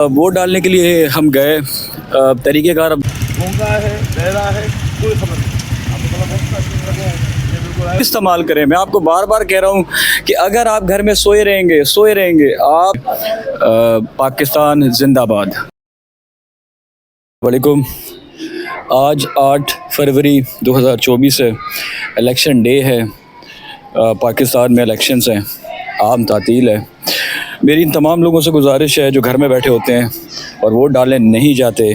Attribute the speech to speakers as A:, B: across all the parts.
A: Vote डालने के लिए हम गए। तरीक़ेकार अब
B: गूंगा है, बहरा है, कोई खबर नहीं। आपको मतलब बहुत सा चीज़ लगे हैं, ये बिल्कुल
A: इस्तेमाल करें। मैं आपको बार बार कह रहा हूँ कि अगर आप घर में सोए रहेंगे आप पाकिस्तान जिंदाबाद। वालेकुम। आज 8 फरवरी 2024 है, इलेक्शन डे है। पाकिस्तान में इलेक्शंस हैं, आम तातील है। मेरी इन तमाम लोगों से गुजारिश है जो घर में बैठे होते हैं और वोट डालने नहीं जाते,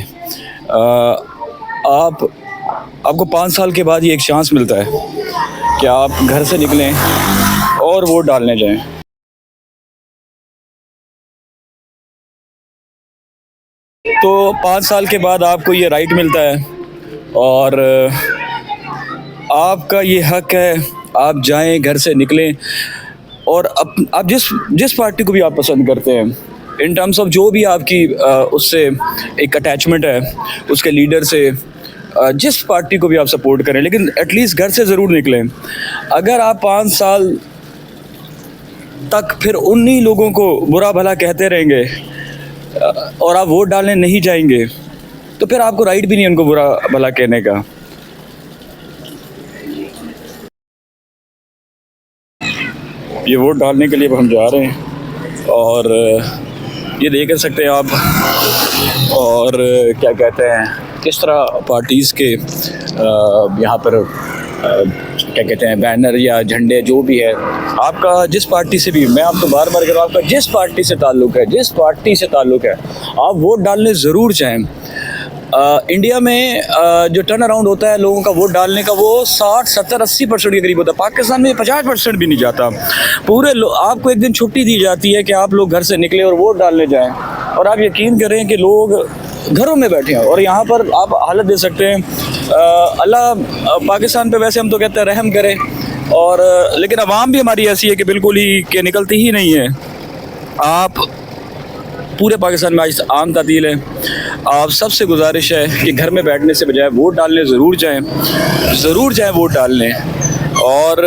A: आपको 5 साल के बाद ही एक चांस मिलता है कि आप घर से निकलें और वोट डालने जाएं। तो 5 साल के बाद आपको ये राइट मिलता है और आपका ये हक है, आप जाएं, घर से निकलें और आप जिस पार्टी को भी आप पसंद करते हैं, इन टर्म्स ऑफ जो भी आपकी उससे एक अटैचमेंट है उसके लीडर से, जिस पार्टी को भी आप सपोर्ट करें, लेकिन एटलीस्ट घर से ज़रूर निकलें। अगर आप 5 साल तक फिर उन्हीं लोगों को बुरा भला कहते रहेंगे और आप वोट डालने नहीं जाएंगे, तो फिर आपको राइट भी नहीं उनको बुरा भला कहने का। ये वोट डालने के लिए हम जा रहे हैं और ये देख सकते हैं आप, और क्या कहते हैं, किस तरह पार्टीज़ के यहाँ पर क्या कहते हैं, बैनर या झंडे जो भी है। आपका जिस पार्टी से भी, मैं आपको बार बार कह रहा हूँ, आपका जिस पार्टी से ताल्लुक़ है आप वोट डालने ज़रूर जाएं। इंडिया में जो टर्न अराउंड होता है लोगों का वोट डालने का, वो 60, 70, 80% के करीब होता है। पाकिस्तान में 50% भी नहीं जाता। आपको एक दिन छुट्टी दी जाती है कि आप लोग घर से निकले और वोट डालने जाएं, और आप यकीन करें कि लोग घरों में बैठे हैं। और यहाँ पर आप हालत दे सकते हैं, अल्लाह पाकिस्तान पे वैसे हम तो कहते हैं रहम करे, और लेकिन आवाम भी हमारी ऐसी है कि बिल्कुल ही कि निकलती ही नहीं है। आप पूरे पाकिस्तान में आज आम तातील है। आप सबसे गुजारिश है कि घर में बैठने से बजाय वोट डालने ज़रूर जाएं वोट डालने। और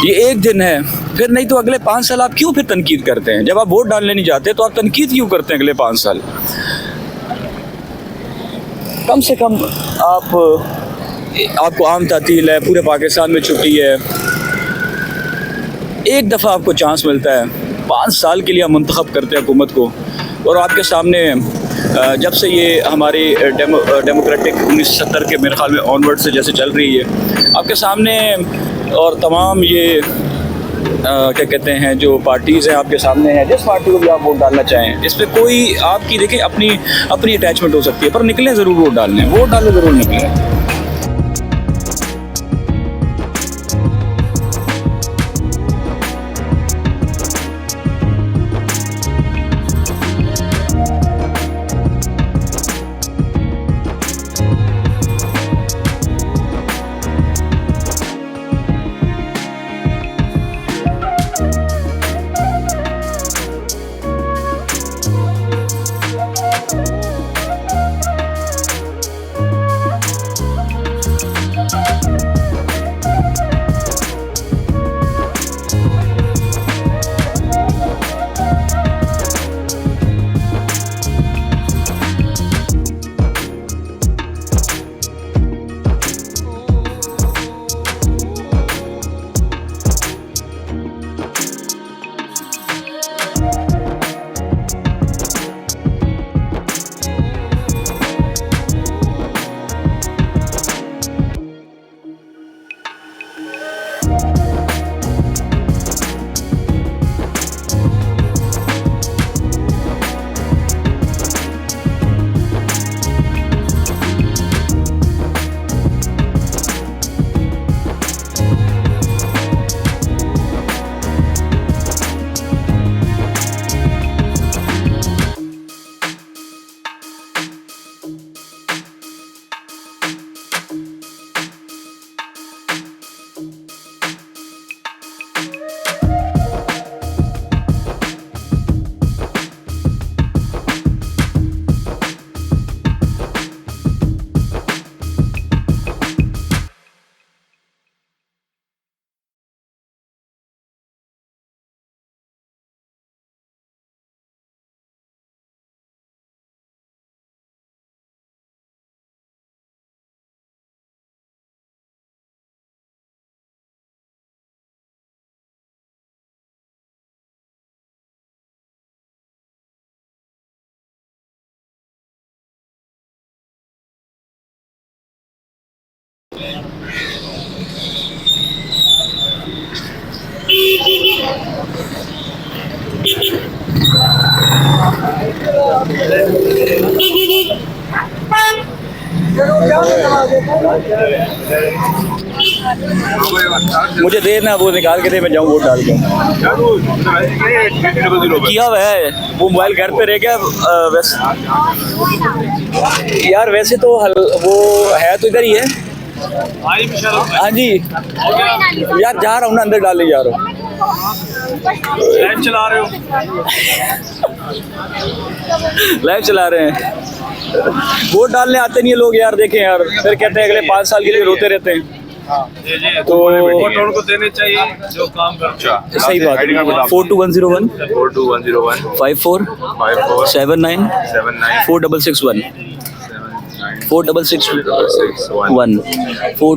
A: ये एक दिन है, फिर नहीं तो अगले 5 साल आप क्यों फिर तनकीद करते हैं? जब आप वोट डालने नहीं जाते तो आप तनकीद क्यों करते हैं अगले 5 साल? कम से कम आपको आम तातील है, पूरे पाकिस्तान में छुट्टी है, एक दफ़ा आपको चांस मिलता है। 5 साल के लिए हम मुंतखब करते हैं हुकूमत को, और आपके सामने जब से ये हमारी डेमोक्रेटिक 1970 के मेरे ख्याल में ऑनवर्ड से जैसे चल रही है, आपके सामने, और तमाम ये क्या कहते हैं जो पार्टीज़ हैं आपके सामने हैं, जिस पार्टी को भी आप वोट डालना चाहें, इस पर कोई आपकी देखिए अपनी अटैचमेंट हो सकती है, पर निकलें ज़रूर, वोट डालने ज़रूर निकलें। मुझे देना, वो निकाल के दे, मैं जाऊँ वोट डाल के। किया हुआ है वो, मोबाइल घर पे रह गया। वैसे यार, वैसे तो वो है तो इधर ही है। हाँ जी यार, जा रहा हूँ ना, अंदर डालने जा रहा हूँ।
B: लाइव चला रहे हो?
A: लाइव चला रहे हैं। वोट डालने आते नहीं है लोग यार, देखें यार, फिर कहते हैं अगले 5 साल के लिए रोते रहते हैं।
B: तो वोट उनको देने चाहिए जो काम करते हैं।
A: सही बात है। 42101
B: 42101
A: 54
B: 54
A: 79
B: 79
A: 4661 4661 4।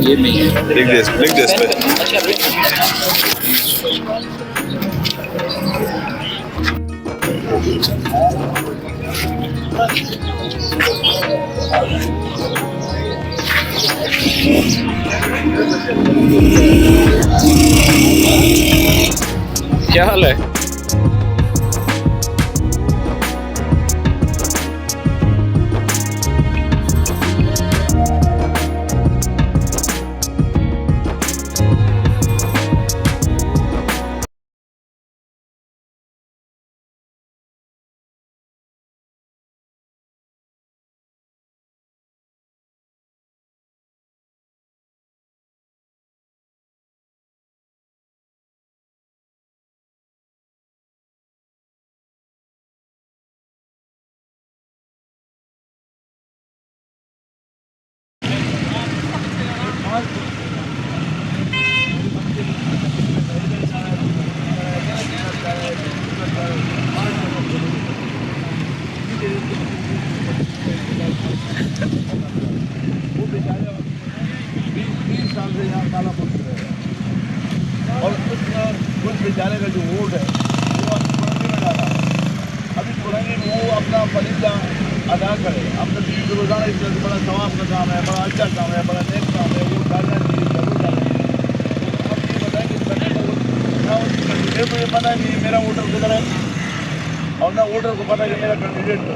A: ये नहीं है।
B: लिख दे इस पे।
A: क्या हाल है?
B: और उस बेचारे का जो वोट है वो पुरानी में डाला। अभी पुरानी वो अपना फरीजा अदा करे। अपने बीच रोजाना इससे बड़ा सवाब का काम है, बड़ा अच्छा काम है, बड़ा नेक काम है, वो डालना चाहिए, जरूर डालना चाहिए। अब ये बताएं कि कैंडिडेट को ये पता है कि मेरा वोटर किधर है, और ना वोटर को पता है कि मेरा कैंडिडेट है।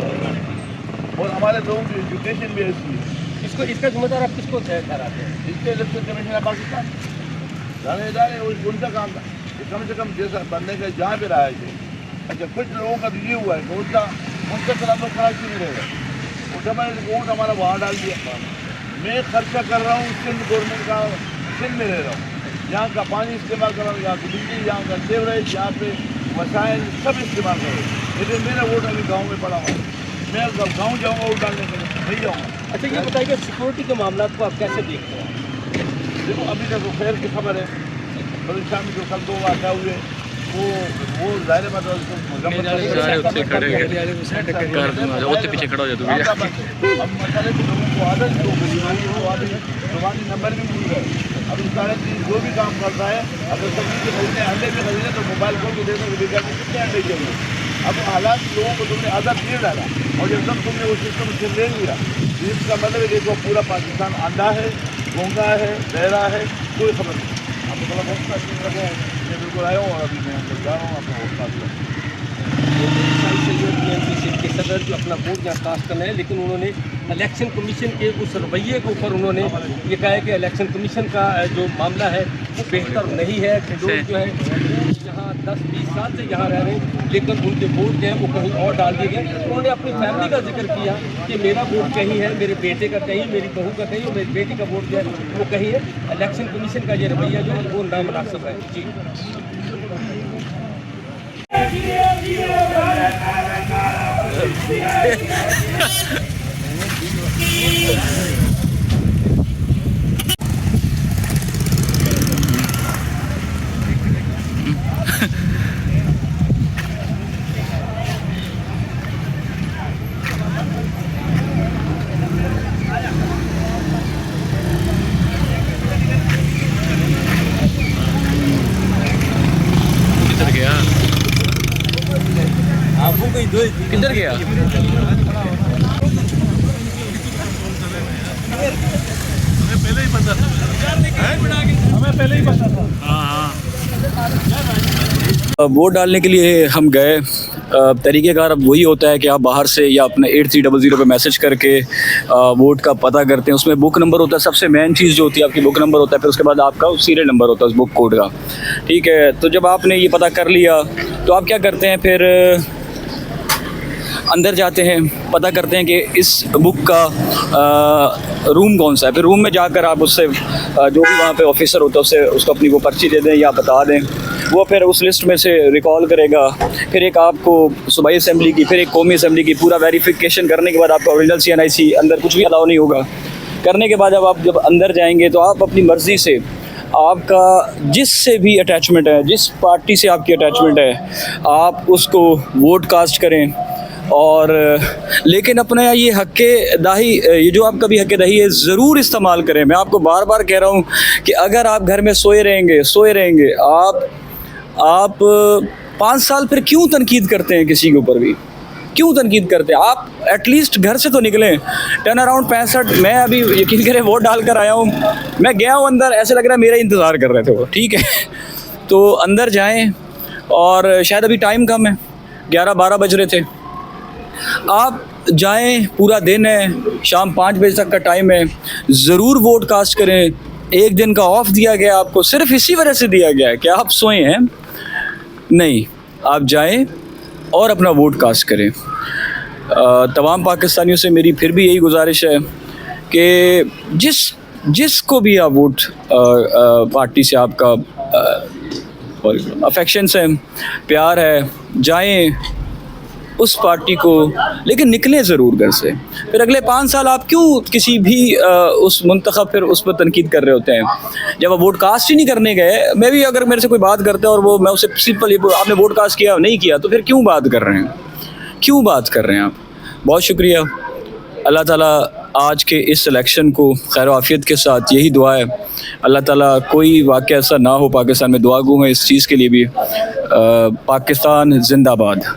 B: और हमारे लोगों की एजुकेशन भी ऐसी है।
C: इसका जिम्मेदार आप किसको ठहराते हैं?
B: इसके इलेक्शन कमीशन है पाकिस्तान, जाने जाने उनका काम था कि कम से कम जैसा बनने का जहाँ पे रहा है। अच्छा, कुछ लोगों का तो ये हुआ है कि उनके खिलाफ लोग खड़ा क्यों नहीं रह गए? वो जब मैंने वोट हमारा वहाँ डाल दिया। मैं खर्चा कर रहा हूँ सिंध गवर्नमेंट का, सिंध में रह रहा हूँ, यहाँ का पानी इस्तेमाल कर रहा हूँ, यहाँ की बिजली, यहाँ का सेवरेज, यहाँ पे वसाइल सब इस्तेमाल कर रहा हूँ। लेकिन मेरा वोट अभी गाँव में पड़ा हुआ है। मैं गाँव जाऊँगा वोट डालने के लिए, नहीं जाऊँगा।
C: अच्छा, ये बताइए सिक्योरिटी के मामला को आप कैसे देखते हैं?
B: देखो, अभी तक खैर की खबर है, बलूचिस्तान में जो कल 2 वाक़या हुए वो ज़ाहिर बात है
A: पीछे खड़ा हो जाए।
B: अब मसाले के लोगों को आदत हो गई, जुबानी नंबर भी भूल गए। अब इस सारे चीज़ जो भी काम करता है, अगर सब्जी के खरीदने, अंडे भी खरीदने तो मोबाइल खोल के देखो कि बेटा कितने अंडे चाहिए। अब हालात लोगों को तुमने आदत नहीं डाला, और जब तक तुमने वो सिस्टम से ले लिया, इसका मतलब है देखो पूरा पाकिस्तान अंडा है, गूंगा है, बहरा है, कोई खबर नहीं। आपको थोड़ा बहुत लगे, मैं बिल्कुल आया हूँ और अभी मैं जा रहा हूँ अपना वोट कास्ट करने।
C: के सदर जो अपना वोट यहाँ कास्ट करना है, लेकिन उन्होंने इलेक्शन कमीशन के उस रवैये के ऊपर उन्होंने ये कहा है कि इलेक्शन कमीशन का जो मामला है वो बेहतर नहीं है। लोग जो है यहाँ 10-20 साल से यहाँ रह रहे हैं, लेकिन उनके वोट जो है वो कहीं और डाल दिए गए। उन्होंने अपनी फैमिली का जिक्र किया कि मेरा वोट कहीं है, मेरे बेटे का कहीं, मेरी बहू का कहीं, और मेरी बेटी का वोट जो है वो कहीं है। इलेक्शन कमीशन का ये रवैया जो है वो नामुनासिब है। जी
A: किधर गया? वोट डालने के लिए हम गए। तरीक़ेकार अब वही होता है कि आप बाहर से या अपने 8300 पे मैसेज करके वोट का पता करते हैं। उसमें बुक नंबर होता है, सबसे मेन चीज़ जो होती है आपकी बुक नंबर होता है, फिर उसके बाद आपका सीरियल नंबर होता है उस बुक कोड का। ठीक है, तो जब आपने ये पता कर लिया तो आप क्या करते हैं, फिर अंदर जाते हैं, पता करते हैं कि इस बुक का रूम कौन सा है। फिर रूम में जाकर आप उससे जो भी वहाँ पे ऑफिसर होता है उससे उसको अपनी वो पर्ची दे दें या बता दें, वो फिर उस लिस्ट में से रिकॉल करेगा। फिर एक आपको सूबाई असेंबली की, फिर एक कौमी असेंबली की पूरा वेरिफिकेशन करने के बाद आपका ओरिजिनल CNIC अंदर कुछ भी अलाउ नहीं होगा। करने के बाद जब अंदर जाएंगे तो आप अपनी मर्ज़ी से आपका जिससे भी अटैचमेंट है, जिस पार्टी से आपकी अटैचमेंट है, आप उसको वोट कास्ट करें। और लेकिन अपना ये हक़ दाही, ये जो आपका भी हक़ दाही है, ज़रूर इस्तेमाल करें। मैं आपको बार बार कह रहा हूँ कि अगर आप घर में सोए रहेंगे आप 5 साल फिर क्यों तनकीद करते हैं किसी के ऊपर भी? क्यों तनकीद करते हैं? आप एटलीस्ट घर से तो निकलें। टर्न अराउंड 65, मैं अभी यकीन करें वोट डाल कर आया हूँ, मैं गया हूँ अंदर, ऐसे लग रहा है मेरा इंतज़ार कर रहे थे वो। ठीक है, तो अंदर जाएँ और शायद अभी टाइम कम है, 11-12 बज रहे थे। आप जाएं, पूरा दिन है, शाम 5 बजे तक का टाइम है, ज़रूर वोट कास्ट करें। एक दिन का ऑफ दिया गया आपको, सिर्फ इसी वजह से दिया गया है कि आप सोए हैं। नहीं, आप जाएं और अपना वोट कास्ट करें। तमाम पाकिस्तानियों से मेरी फिर भी यही गुजारिश है कि जिसको भी आप वोट पार्टी से आपका अफेक्शंस है, प्यार है, जाएं उस पार्टी को, लेकिन निकलें ज़रूर घर से। फिर अगले 5 साल आप क्यों किसी भी उस मुंतखब फिर उस पर तनकीद कर रहे होते हैं? जब आप वोट कास्ट ही नहीं करने गए, मैं भी अगर मेरे से कोई बात करता है और वो मैं उसे सिंपल आपने वोट कास्ट किया नहीं किया, तो फिर क्यों बात कर रहे हैं? क्यों बात कर रहे हैं आप? बहुत शुक्रिया। अल्लाह ताला आज के इस इलेक्शन को खैर आफियत के साथ, यही दुआ है अल्लाह ताला कोई वाक़या ऐसा ना हो पाकिस्तान में। दुआ गो है इस चीज़ के लिए भी। पाकिस्तान जिंदाबाद।